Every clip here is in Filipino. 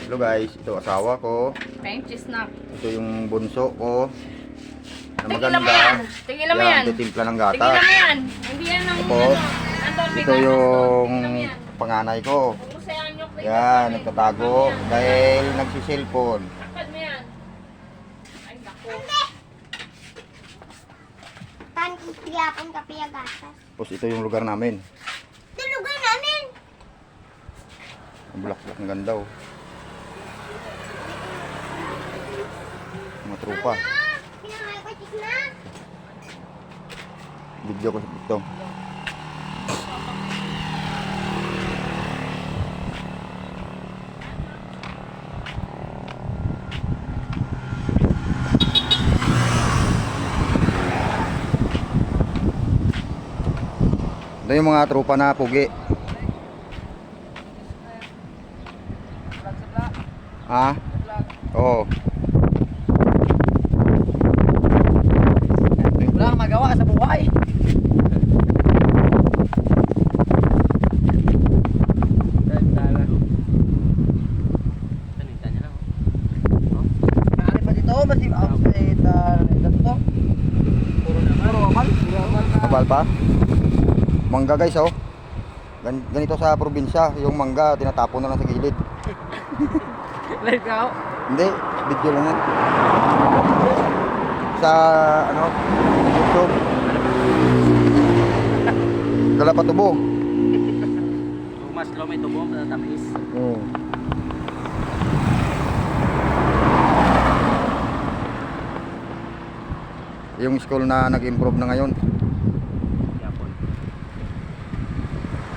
Hello guys, ito asawa ko. Crunchy snack. Ito yung bunso ko. Na Tigilan mo maganda. yan. Tigilan mo yan. Titimpla ng gata. Tigilan mo yan. Hindi yan ang Tapos, Anton, ito bigatas to. yung Tigilan mo yan. panganay ko. Pupusayan nyo. Yan, nagtatago dahil nagsiselfon. Takad mo yan. Ay, naku. Tan iyakan ka piyagatas. Tapos ito yung lugar namin. Ito lugar namin. Ang bulak-bulak ng ganda oh. Mga trupa. Pinakay ko chik na. Video ko sa TikTok. Ito yung mga trupa na pugi. Ha? Oo. Wala kang magawa sa buhay. Nakakit pa dito, masih outside dito. Puro naman. Kapal pa? Mangga guys oh. Ganito sa probinsya, yung mangga tinatapon na lang sa gilid. Live ka. Hindi, video lang yan. Sa ano, YouTube. Dala pa tubo. Mas lo may tubo, matatamis. Oo. Yung school na nag-improve na ngayon. Yapon.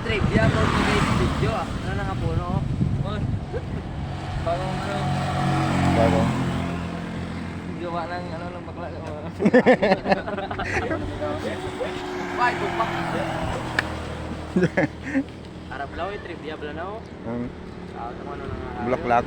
Trivia for today's video ah. Ano na nga puno? Bagong ano, Bago. gawa ng ano ng bakla. Why, tupak. Arab law, trivia bala na oh. Um, Ano na nga. Bulaklak.